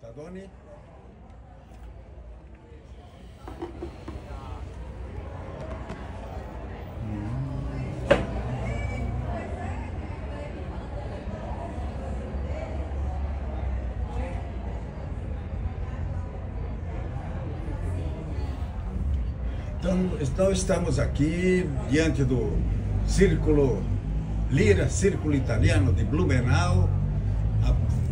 Tadoni? Então estamos aqui diante do Círculo Lira, Círculo Italiano de Blumenau.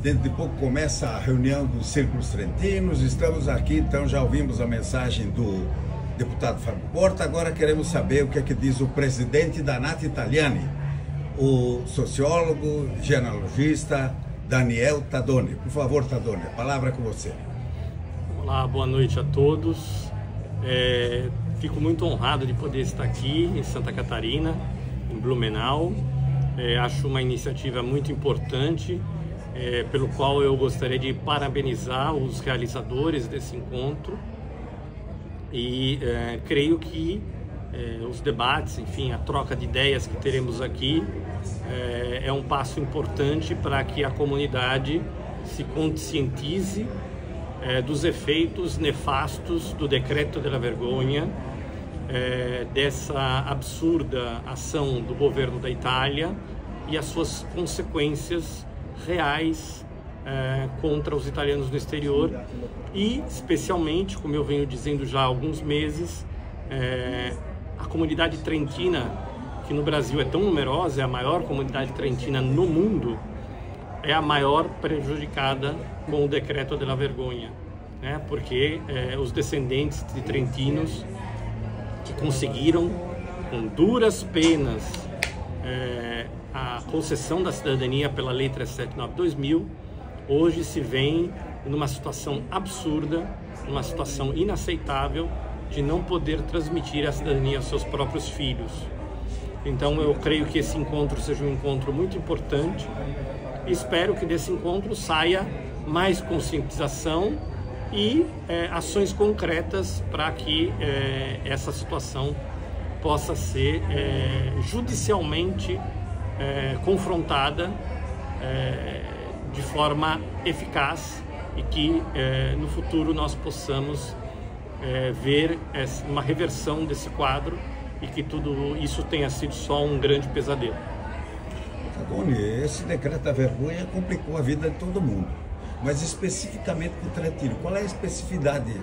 Dentro de pouco começa a reunião dos Círculos Trentinos. Estamos aqui, então já ouvimos a mensagem do deputado Fábio Porta. Agora queremos saber o que é que diz o presidente da NAT Italiani, o sociólogo, genealogista Daniel Tadoni. Por favor, Tadoni, a palavra é com você. Olá, boa noite a todos. Fico muito honrado de poder estar aqui em Santa Catarina, em Blumenau. Acho uma iniciativa muito importante, pelo qual eu gostaria de parabenizar os realizadores desse encontro. E creio que os debates, enfim, a troca de ideias que teremos aqui é um passo importante para que a comunidade se conscientize dos efeitos nefastos do Decreto della Vergogna, dessa absurda ação do governo da Itália e as suas consequências reais contra os italianos no exterior e, especialmente, como eu venho dizendo já há alguns meses, a comunidade trentina, que no Brasil é tão numerosa, é a maior comunidade trentina no mundo, é a maior prejudicada com o Decreto della Vergogna, né? Porque os descendentes de trentinos que conseguiram, com duras penas, a concessão da cidadania pela Lei 379/2000, hoje se veem numa situação absurda, numa situação inaceitável de não poder transmitir a cidadania aos seus próprios filhos. Então eu creio que esse encontro seja um encontro muito importante. Espero que desse encontro saia mais conscientização e ações concretas para que essa situação possa ser judicialmente confrontada de forma eficaz e que no futuro nós possamos ver uma reversão desse quadro e que tudo isso tenha sido só um grande pesadelo. Tadoni, esse decreto da vergonha complicou a vida de todo mundo, mas especificamente para o trentino. Qual é a especificidade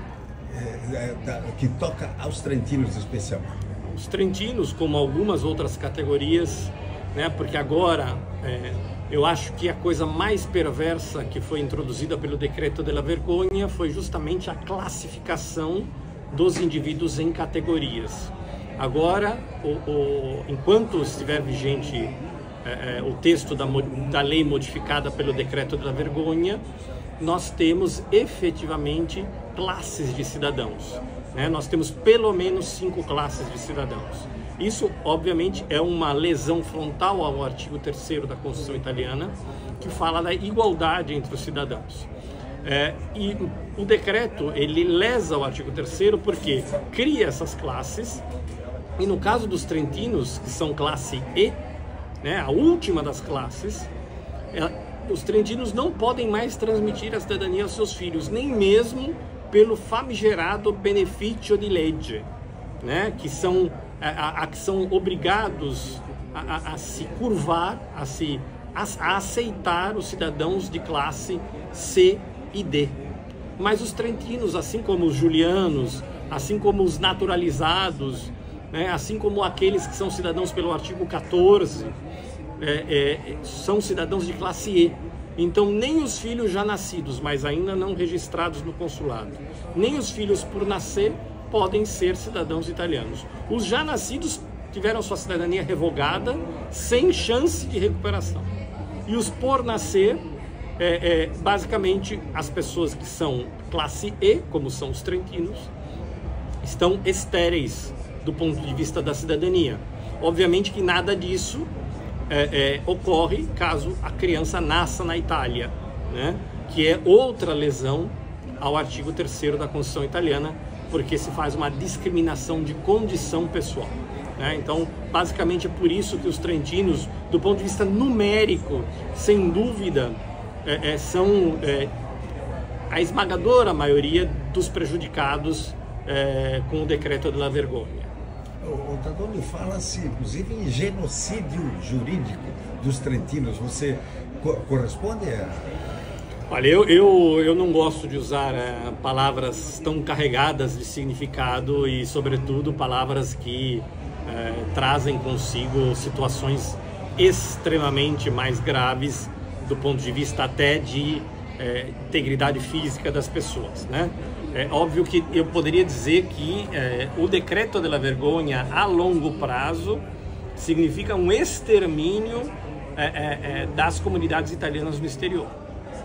que toca aos trentinos especialmente? Os trentinos, como algumas outras categorias, né, porque agora eu acho que a coisa mais perversa que foi introduzida pelo Decreto della Vergogna foi justamente a classificação dos indivíduos em categorias. Agora, enquanto estiver vigente o texto da lei modificada pelo Decreto della Vergogna, nós temos efetivamente classes de cidadãos, né? Nós temos pelo menos 5 classes de cidadãos. Isso, obviamente, é uma lesão frontal ao artigo 3º da Constituição Italiana, que fala da igualdade entre os cidadãos. E o decreto, ele lesa o artigo 3º porque cria essas classes, e no caso dos trentinos, que são classe E, né, a última das classes, os trentinos não podem mais transmitir a cidadania aos seus filhos, nem mesmo pelo famigerado benefício di legge, né, que são obrigados a se curvar, a aceitar os cidadãos de classe C e D. Mas os trentinos, assim como os julianos, assim como os naturalizados, né, assim como aqueles que são cidadãos pelo artigo 14, são cidadãos de classe E. Então nem os filhos já nascidos, mas ainda não registrados no consulado, nem os filhos por nascer podem ser cidadãos italianos. Os já nascidos tiveram sua cidadania revogada sem chance de recuperação. E os por nascer, basicamente as pessoas que são classe E, como são os trentinos, estão estéreis do ponto de vista da cidadania. Obviamente que nada disso ocorre caso a criança nasça na Itália, né? Que é outra lesão ao artigo 3º da Constituição Italiana, porque se faz uma discriminação de condição pessoal, né? Então, basicamente é por isso que os trentinos, do ponto de vista numérico, sem dúvida, são a esmagadora maioria dos prejudicados com o decreto de la vergonha. O Tadoni, fala-se inclusive em genocídio jurídico dos trentinos. Você corresponde a... Olha, eu não gosto de usar palavras tão carregadas de significado e, sobretudo, palavras que trazem consigo situações extremamente mais graves do ponto de vista até de integridade física das pessoas, né? É óbvio que eu poderia dizer que o decreto de la vergonha a longo prazo significa um extermínio das comunidades italianas no exterior,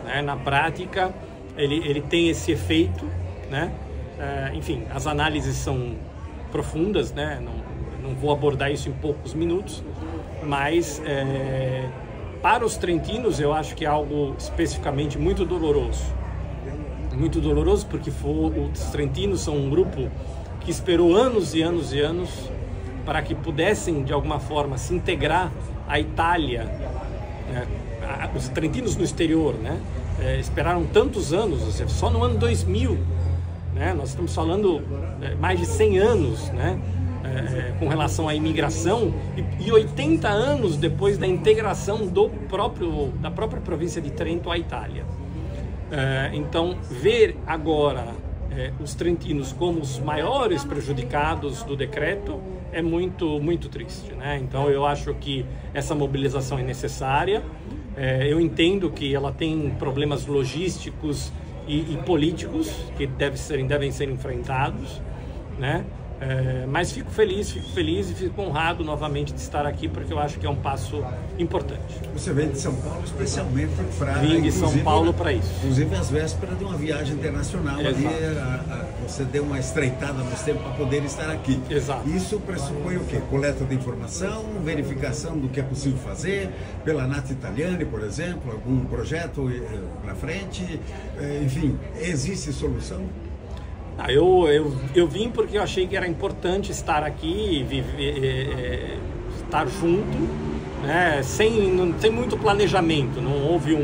né? Na prática, ele tem esse efeito, né? Enfim, as análises são profundas, né? Não vou abordar isso em poucos minutos, mas para os trentinos eu acho que é algo especificamente muito doloroso. Muito doloroso porque os trentinos são um grupo que esperou anos e anos e anos para que pudessem de alguma forma se integrar à Itália, né? Os trentinos no exterior, né? Esperaram tantos anos, ou seja, só no ano 2000, né? Nós estamos falando mais de 100 anos, né? Com relação à imigração e 80 anos depois da integração da própria província de Trento à Itália. Então, ver agora os trentinos como os maiores prejudicados do decreto é muito, muito triste, né? Então, eu acho que essa mobilização é necessária. Eu entendo que ela tem problemas logísticos e políticos que devem ser enfrentados, né? Mas fico feliz e fico honrado novamente de estar aqui, porque eu acho que é um passo importante. Você vem de São Paulo especialmente para... Vim de São Paulo para isso. Inclusive às vésperas de uma viagem internacional. Ali você deu uma estreitada no tempo para poder estar aqui. Exato. Isso pressupõe o quê? Coleta de informação, verificação do que é possível fazer, pela Nath Italiani, por exemplo, algum projeto na frente, enfim, existe solução? Eu vim porque eu achei que era importante estar aqui, estar junto, né? Sem muito planejamento, não houve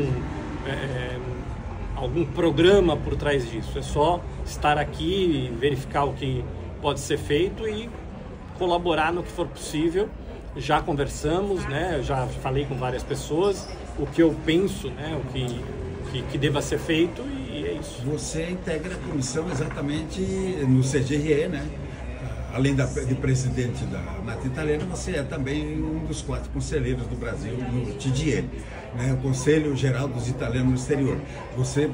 algum programa por trás disso, é só estar aqui, verificar o que pode ser feito e colaborar no que for possível. Já conversamos, né? Já falei com várias pessoas o que eu penso, né? O que deva ser feito e é isso. Você integra a comissão exatamente no CGRE, né? Além de presidente da Nath Italiani, você é também um dos 4 conselheiros do Brasil no TGE, né? O Conselho Geral dos Italianos no Exterior. Você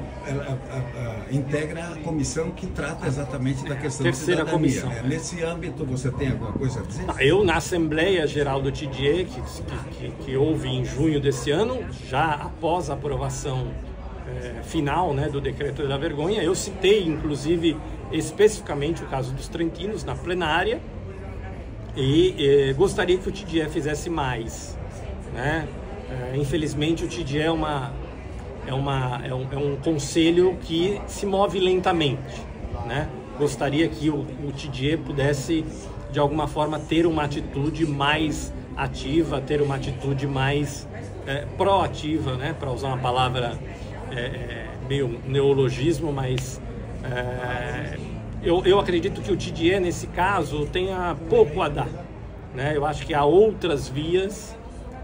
integra a comissão que trata exatamente da questão da cidadania. Comissão, né? Nesse âmbito, você tem alguma coisa a dizer? Eu, na Assembleia Geral do TGE, que houve em junho desse ano, já após a aprovação final, né, do decreto de la vergonha, eu citei inclusive especificamente o caso dos trentinos na plenária e gostaria que o TGE fizesse mais, né? Infelizmente o TGE é um conselho que se move lentamente, né? Gostaria que o TGE pudesse de alguma forma ter uma atitude mais ativa, ter uma atitude mais proativa, né? Para usar uma palavra meio neologismo, mas eu acredito que o TGE, nesse caso, tenha pouco a dar, né? Eu acho que há outras vias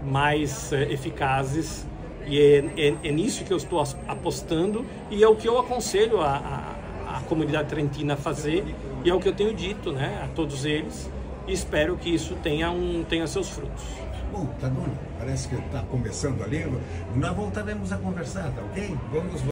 mais eficazes e é nisso que eu estou apostando e é o que eu aconselho a comunidade trentina a fazer e é o que eu tenho dito, né, a todos eles, e espero que isso tenha seus frutos. Bom, Tadoni, parece que está começando ali. Nós voltaremos a conversar, tá ok? Vamos